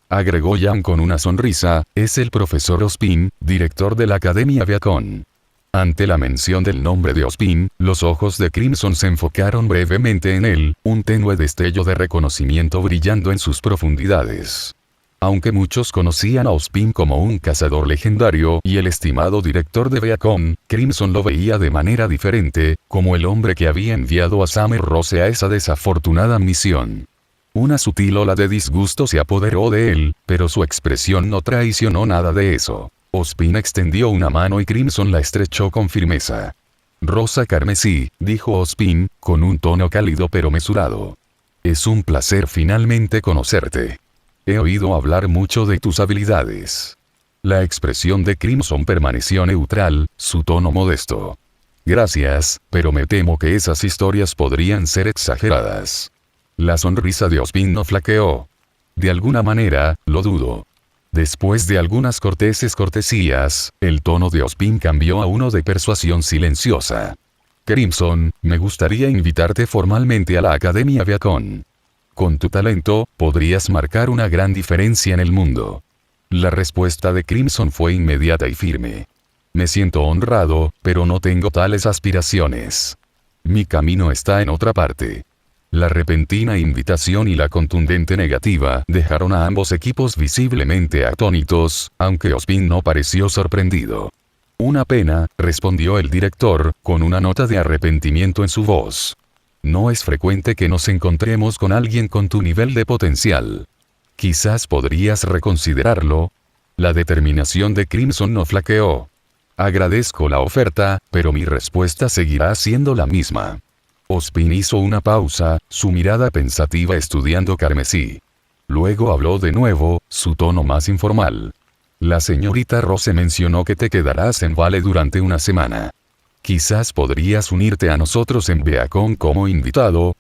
agregó Jan con una sonrisa, es el profesor Ospin, director de la Academia Viacon. Ante la mención del nombre de Ospin, los ojos de Crimson se enfocaron brevemente en él, un tenue destello de reconocimiento brillando en sus profundidades. Aunque muchos conocían a Ospin como un cazador legendario y el estimado director de Viacom, Crimson lo veía de manera diferente, como el hombre que había enviado a Summer Rose a esa desafortunada misión. Una sutil ola de disgusto se apoderó de él, pero su expresión no traicionó nada de eso. Ospin extendió una mano y Crimson la estrechó con firmeza. «Rosa carmesí», dijo Ospin, con un tono cálido pero mesurado. «Es un placer finalmente conocerte. He oído hablar mucho de tus habilidades». La expresión de Crimson permaneció neutral, su tono modesto. «Gracias, pero me temo que esas historias podrían ser exageradas». La sonrisa de Ospin no flaqueó. «De alguna manera, lo dudo». Después de algunas cortesías, el tono de Ospin cambió a uno de persuasión silenciosa. «Crimson, me gustaría invitarte formalmente a la Academia Viacon. Con tu talento, podrías marcar una gran diferencia en el mundo». La respuesta de Crimson fue inmediata y firme. «Me siento honrado, pero no tengo tales aspiraciones. Mi camino está en otra parte». La repentina invitación y la contundente negativa dejaron a ambos equipos visiblemente atónitos, aunque Ospin no pareció sorprendido. «Una pena», respondió el director, con una nota de arrepentimiento en su voz. «No es frecuente que nos encontremos con alguien con tu nivel de potencial. Quizás podrías reconsiderarlo». La determinación de Crimson no flaqueó. «Agradezco la oferta, pero mi respuesta seguirá siendo la misma». Ospin hizo una pausa, su mirada pensativa estudiando carmesí. Luego habló de nuevo, su tono más informal. «La señorita Rose mencionó que te quedarás en Vale durante una semana. Quizás podrías unirte a nosotros en Viacom como invitado.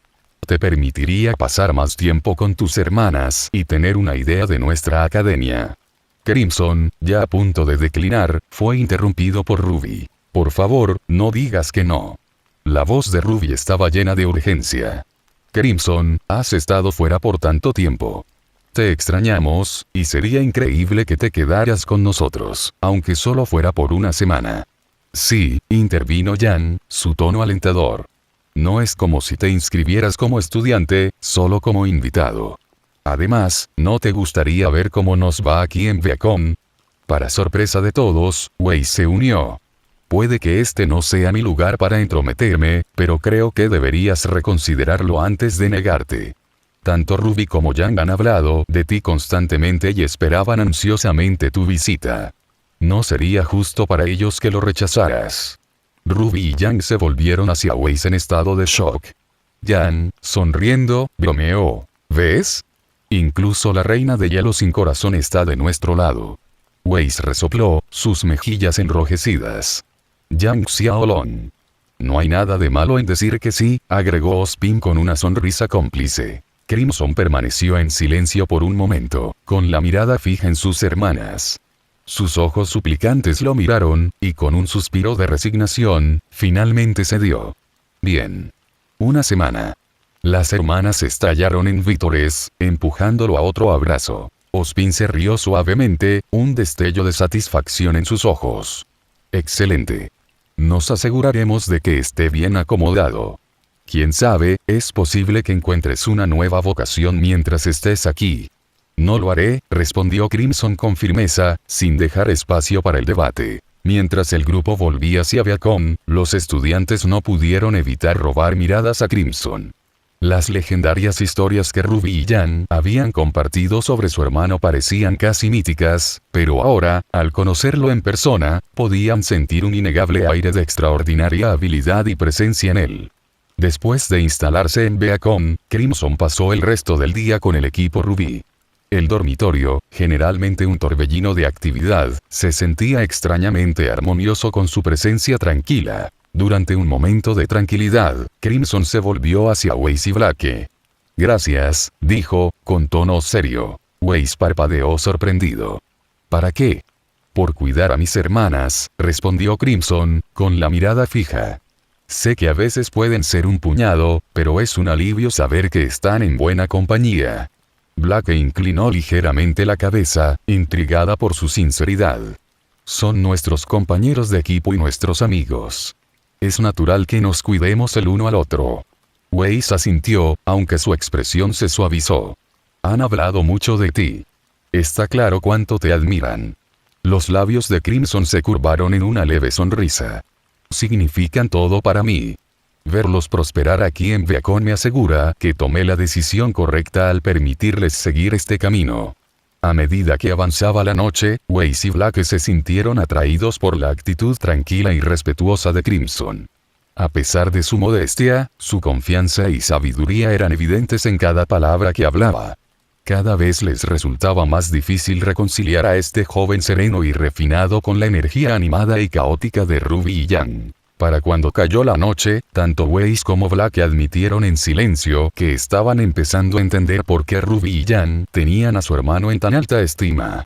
Te permitiría pasar más tiempo con tus hermanas y tener una idea de nuestra academia». Crimson, ya a punto de declinar, fue interrumpido por Ruby. «Por favor, no digas que no». La voz de Ruby estaba llena de urgencia. «Crimson, has estado fuera por tanto tiempo. Te extrañamos, y sería increíble que te quedaras con nosotros, aunque solo fuera por una semana». «Sí», intervino Jan, su tono alentador. «No es como si te inscribieras como estudiante, solo como invitado. Además, ¿no te gustaría ver cómo nos va aquí en Viacom?» Para sorpresa de todos, Weiss se unió. «Puede que este no sea mi lugar para entrometerme, pero creo que deberías reconsiderarlo antes de negarte». tanto Ruby como Yang han hablado de ti constantemente y esperaban ansiosamente tu visita. No sería justo para ellos que lo rechazaras. Ruby y Yang se volvieron hacia Weiss en estado de shock. Yang, sonriendo, bromeó. ¿Ves? Incluso la reina de hielo sin corazón está de nuestro lado. Weiss resopló, sus mejillas enrojecidas. Yang Xiaolong. No hay nada de malo en decir que sí, agregó Ozpin con una sonrisa cómplice. Crimson permaneció en silencio por un momento, con la mirada fija en sus hermanas. Sus ojos suplicantes lo miraron, y con un suspiro de resignación, finalmente cedió. Bien. Una semana. Las hermanas estallaron en vítores, empujándolo a otro abrazo. Ozpin se rió suavemente, un destello de satisfacción en sus ojos. Excelente. Nos aseguraremos de que esté bien acomodado. Quién sabe, es posible que encuentres una nueva vocación mientras estés aquí. No lo haré, respondió Crimson con firmeza, sin dejar espacio para el debate. Mientras el grupo volvía hacia Viacom, los estudiantes no pudieron evitar robar miradas a Crimson. Las legendarias historias que Ruby y Yang habían compartido sobre su hermano parecían casi míticas, pero ahora, al conocerlo en persona, podían sentir un innegable aire de extraordinaria habilidad y presencia en él. Después de instalarse en Viacom, Crimson pasó el resto del día con el equipo Ruby. El dormitorio, generalmente un torbellino de actividad, se sentía extrañamente armonioso con su presencia tranquila. Durante un momento de tranquilidad, Crimson se volvió hacia Weiss y Blake. Gracias, dijo, con tono serio. Weiss parpadeó sorprendido. ¿Para qué? Por cuidar a mis hermanas, respondió Crimson, con la mirada fija. Sé que a veces pueden ser un puñado, pero es un alivio saber que están en buena compañía. Blake inclinó ligeramente la cabeza, intrigada por su sinceridad. Son nuestros compañeros de equipo y nuestros amigos. Es natural que nos cuidemos el uno al otro. Weiss asintió, aunque su expresión se suavizó. Han hablado mucho de ti. Está claro cuánto te admiran. Los labios de Crimson se curvaron en una leve sonrisa. Significan todo para mí. Verlos prosperar aquí en Viacom me asegura que tomé la decisión correcta al permitirles seguir este camino. A medida que avanzaba la noche, Weiss y Blake se sintieron atraídos por la actitud tranquila y respetuosa de Crimson. A pesar de su modestia, su confianza y sabiduría eran evidentes en cada palabra que hablaba. Cada vez les resultaba más difícil reconciliar a este joven sereno y refinado con la energía animada y caótica de Ruby y Yang. Para cuando cayó la noche, tanto Weiss como Blake admitieron en silencio que estaban empezando a entender por qué Ruby y Yang tenían a su hermano en tan alta estima.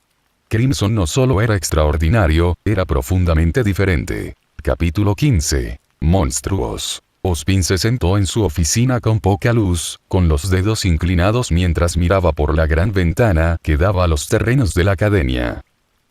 Crimson no solo era extraordinario, era profundamente diferente. Capítulo 15. Monstruos. Ozpin se sentó en su oficina con poca luz, con los dedos inclinados mientras miraba por la gran ventana que daba a los terrenos de la academia.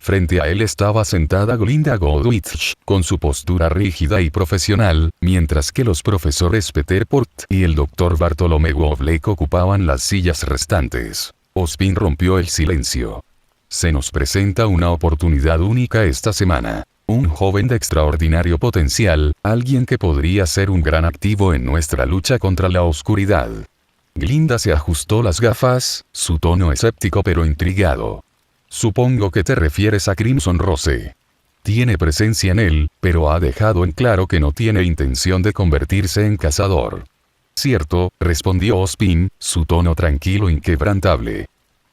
Frente a él estaba sentada Glinda Goldwich, con su postura rígida y profesional, mientras que los profesores Peter Port y el Dr. Bartholomew Oblek ocupaban las sillas restantes. Ozpin rompió el silencio. Se nos presenta una oportunidad única esta semana. Un joven de extraordinario potencial, alguien que podría ser un gran activo en nuestra lucha contra la oscuridad. Glinda se ajustó las gafas, su tono escéptico pero intrigado. Supongo que te refieres a Crimson Rose. Tiene presencia en él, pero ha dejado en claro que no tiene intención de convertirse en cazador. Cierto, respondió Ozpin, su tono tranquilo e inquebrantable.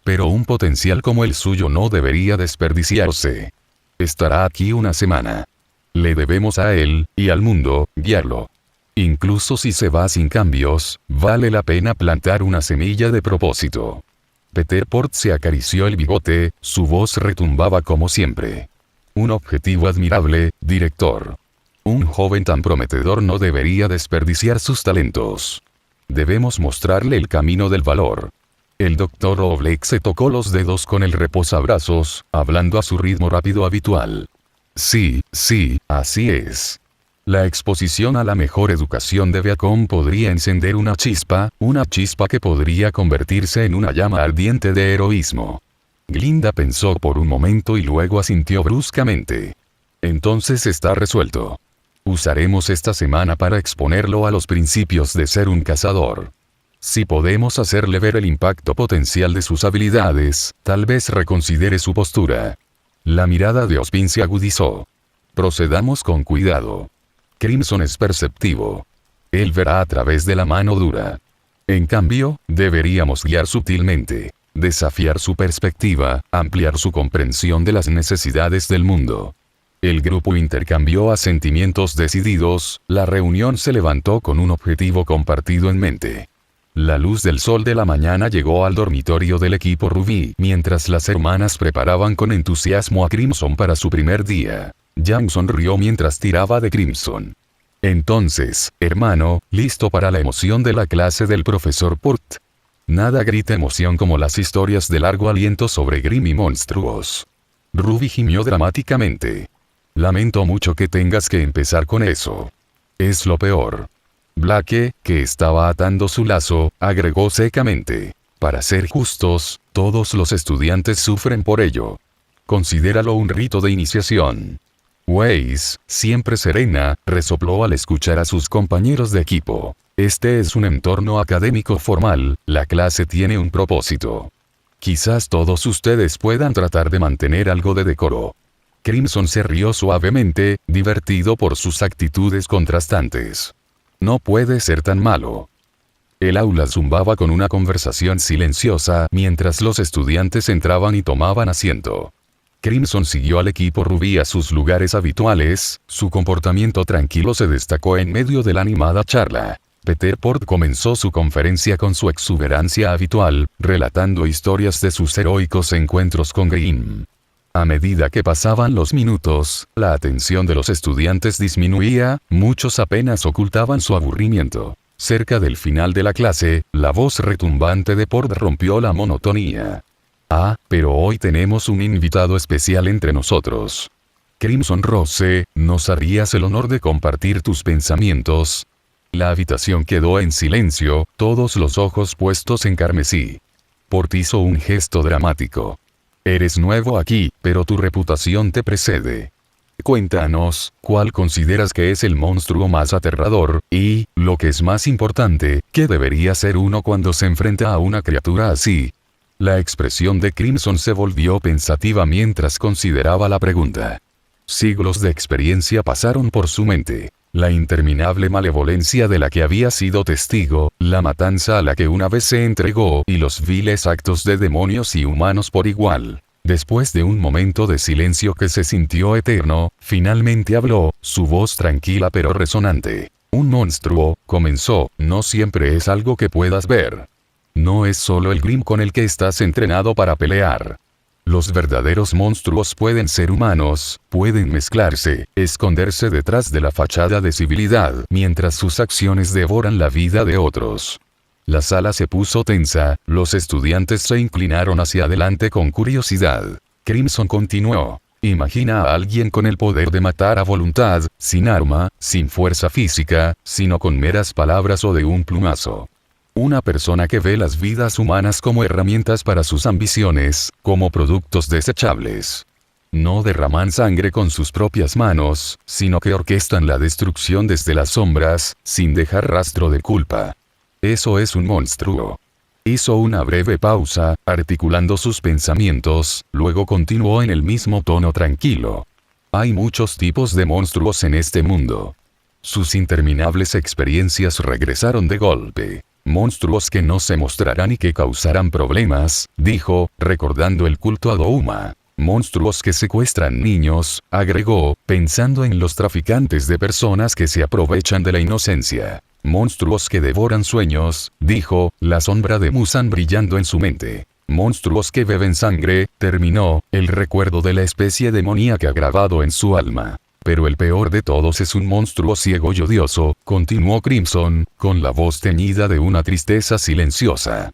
Pero un potencial como el suyo no debería desperdiciarse. Estará aquí una semana. Le debemos a él, y al mundo, guiarlo. Incluso si se va sin cambios, vale la pena plantar una semilla de propósito. Peter Port se acarició el bigote, su voz retumbaba como siempre. Un objetivo admirable, director. Un joven tan prometedor no debería desperdiciar sus talentos. Debemos mostrarle el camino del valor. El Dr. Oblek se tocó los dedos con el reposabrazos, hablando a su ritmo rápido habitual. Sí, así es. La exposición a la mejor educación de Viacom podría encender una chispa que podría convertirse en una llama ardiente de heroísmo. Glinda pensó por un momento y luego asintió bruscamente. Entonces está resuelto. Usaremos esta semana para exponerlo a los principios de ser un cazador. Si podemos hacerle ver el impacto potencial de sus habilidades, tal vez reconsidere su postura. La mirada de Ozpin se agudizó. Procedamos con cuidado. Crimson es perceptivo. Él verá a través de la mano dura. En cambio, deberíamos guiar sutilmente, desafiar su perspectiva, ampliar su comprensión de las necesidades del mundo. El grupo intercambió asentimientos decididos, la reunión se levantó con un objetivo compartido en mente. La luz del sol de la mañana llegó al dormitorio del equipo Rubí, mientras las hermanas preparaban con entusiasmo a Crimson para su primer día. Yang sonrió mientras tiraba de Crimson. Entonces, hermano, ¿listo para la emoción de la clase del profesor Purt? Nada grita emoción como las historias de largo aliento sobre Grimm y monstruos. Ruby gimió dramáticamente. Lamento mucho que tengas que empezar con eso. Es lo peor. Blake, que estaba atando su lazo, agregó secamente. Para ser justos, todos los estudiantes sufren por ello. Considéralo un rito de iniciación. Weiss, siempre serena, resopló al escuchar a sus compañeros de equipo. Este es un entorno académico formal, la clase tiene un propósito. Quizás todos ustedes puedan tratar de mantener algo de decoro. Crimson se rió suavemente, divertido por sus actitudes contrastantes. No puede ser tan malo. El aula zumbaba con una conversación silenciosa mientras los estudiantes entraban y tomaban asiento. Crimson siguió al equipo Rubí a sus lugares habituales, su comportamiento tranquilo se destacó en medio de la animada charla. Peter Port comenzó su conferencia con su exuberancia habitual, relatando historias de sus heroicos encuentros con Grimm. A medida que pasaban los minutos, la atención de los estudiantes disminuía, muchos apenas ocultaban su aburrimiento. Cerca del final de la clase, la voz retumbante de Port rompió la monotonía. Ah, pero hoy tenemos un invitado especial entre nosotros. Crimson Rose, ¿nos harías el honor de compartir tus pensamientos? La habitación quedó en silencio, todos los ojos puestos en carmesí. Port hizo un gesto dramático. Eres nuevo aquí, pero tu reputación te precede. Cuéntanos, ¿cuál consideras que es el monstruo más aterrador? Y, lo que es más importante, ¿qué debería ser uno cuando se enfrenta a una criatura así? La expresión de Crimson se volvió pensativa mientras consideraba la pregunta. Siglos de experiencia pasaron por su mente. La interminable malevolencia de la que había sido testigo, la matanza a la que una vez se entregó y los viles actos de demonios y humanos por igual. Después de un momento de silencio que se sintió eterno, finalmente habló, su voz tranquila pero resonante. Un monstruo, comenzó, no siempre es algo que puedas ver. No es solo el Grimm con el que estás entrenado para pelear. Los verdaderos monstruos pueden ser humanos, pueden mezclarse, esconderse detrás de la fachada de civilidad, mientras sus acciones devoran la vida de otros. La sala se puso tensa, los estudiantes se inclinaron hacia adelante con curiosidad. Crimson continuó. Imagina a alguien con el poder de matar a voluntad, sin arma, sin fuerza física, sino con meras palabras o de un plumazo. Una persona que ve las vidas humanas como herramientas para sus ambiciones, como productos desechables. No derraman sangre con sus propias manos, sino que orquestan la destrucción desde las sombras, sin dejar rastro de culpa. Eso es un monstruo. Hizo una breve pausa, articulando sus pensamientos, luego continuó en el mismo tono tranquilo. Hay muchos tipos de monstruos en este mundo. Sus interminables experiencias regresaron de golpe. Monstruos que no se mostrarán y que causarán problemas, dijo, recordando el culto a Douma. Monstruos que secuestran niños, agregó, pensando en los traficantes de personas que se aprovechan de la inocencia. Monstruos que devoran sueños, dijo, la sombra de Musan brillando en su mente. Monstruos que beben sangre, terminó, el recuerdo de la especie demoníaca grabado en su alma. Pero el peor de todos es un monstruo ciego y odioso, continuó Crimson, con la voz teñida de una tristeza silenciosa.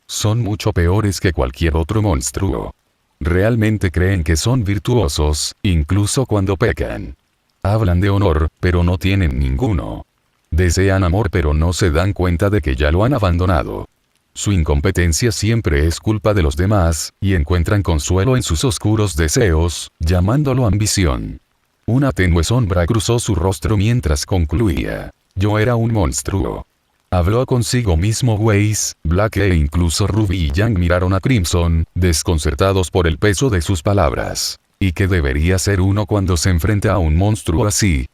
Son mucho peores que cualquier otro monstruo. Realmente creen que son virtuosos, incluso cuando pecan. Hablan de honor, pero no tienen ninguno. Desean amor pero no se dan cuenta de que ya lo han abandonado. Su incompetencia siempre es culpa de los demás, y encuentran consuelo en sus oscuros deseos, llamándolo ambición. Una tenue sombra cruzó su rostro mientras concluía. Yo era un monstruo. Habló consigo mismo Weiss, Black e incluso Ruby y Yang miraron a Crimson, desconcertados por el peso de sus palabras. ¿Y qué debería ser uno cuando se enfrenta a un monstruo así?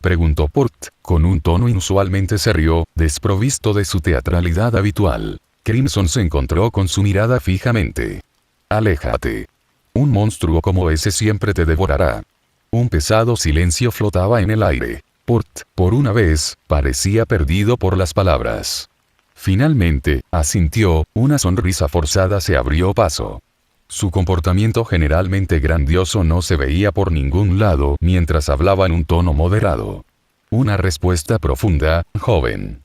Preguntó Port, con un tono inusualmente serio, desprovisto de su teatralidad habitual. Crimson se encontró con su mirada fijamente. Aléjate. Un monstruo como ese siempre te devorará. Un pesado silencio flotaba en el aire. Port, por una vez, parecía perdido por las palabras. Finalmente, asintió, una sonrisa forzada se abrió paso. Su comportamiento generalmente grandioso no se veía por ningún lado mientras hablaba en un tono moderado. Una respuesta profunda, joven.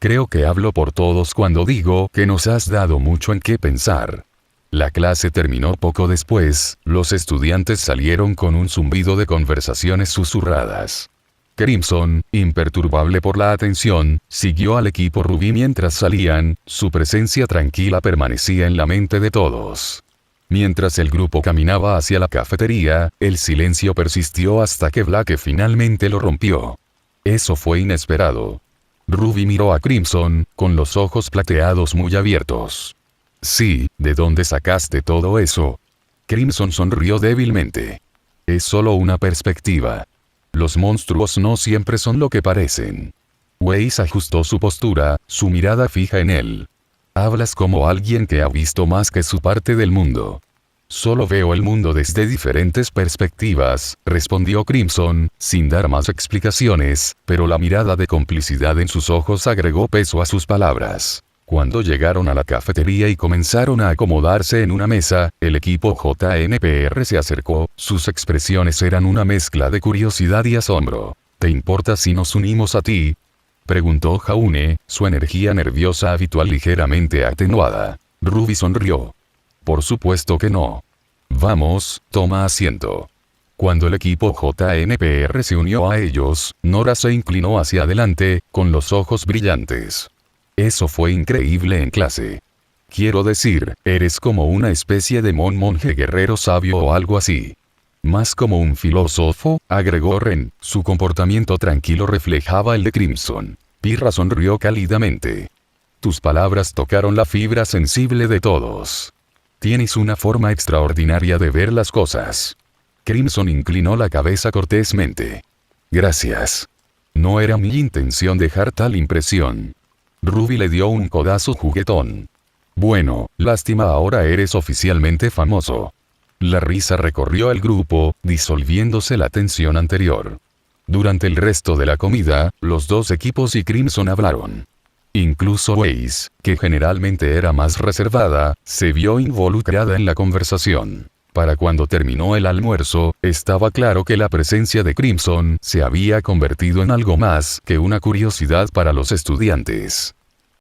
Creo que hablo por todos cuando digo que nos has dado mucho en qué pensar. La clase terminó poco después, los estudiantes salieron con un zumbido de conversaciones susurradas. Crimson, imperturbable por la atención, siguió al equipo Ruby mientras salían, su presencia tranquila permanecía en la mente de todos. Mientras el grupo caminaba hacia la cafetería, el silencio persistió hasta que Black finalmente lo rompió. Eso fue inesperado. Ruby miró a Crimson, con los ojos plateados muy abiertos. Sí, ¿de dónde sacaste todo eso? Crimson sonrió débilmente. Es solo una perspectiva. Los monstruos no siempre son lo que parecen. Weiss ajustó su postura, su mirada fija en él. Hablas como alguien que ha visto más que su parte del mundo. Solo veo el mundo desde diferentes perspectivas, respondió Crimson, sin dar más explicaciones, pero la mirada de complicidad en sus ojos agregó peso a sus palabras. Cuando llegaron a la cafetería y comenzaron a acomodarse en una mesa, el equipo JNPR se acercó, sus expresiones eran una mezcla de curiosidad y asombro. ¿Te importa si nos unimos a ti?, preguntó Jaune, su energía nerviosa habitual ligeramente atenuada. Ruby sonrió. Por supuesto que no. Vamos, toma asiento. Cuando el equipo JNPR se unió a ellos, Nora se inclinó hacia adelante, con los ojos brillantes. Eso fue increíble en clase. Quiero decir, eres como una especie de monje guerrero sabio o algo así. Más como un filósofo, agregó Ren, su comportamiento tranquilo reflejaba el de Crimson. Pirra sonrió cálidamente. Tus palabras tocaron la fibra sensible de todos. Tienes una forma extraordinaria de ver las cosas. Crimson inclinó la cabeza cortésmente. Gracias. No era mi intención dejar tal impresión. Ruby le dio un codazo juguetón. Bueno, lástima, ahora eres oficialmente famoso. La risa recorrió el grupo, disolviéndose la tensión anterior. Durante el resto de la comida, los dos equipos y Crimson hablaron. Incluso Weiss, que generalmente era más reservada, se vio involucrada en la conversación. Para cuando terminó el almuerzo, estaba claro que la presencia de Crimson se había convertido en algo más que una curiosidad para los estudiantes.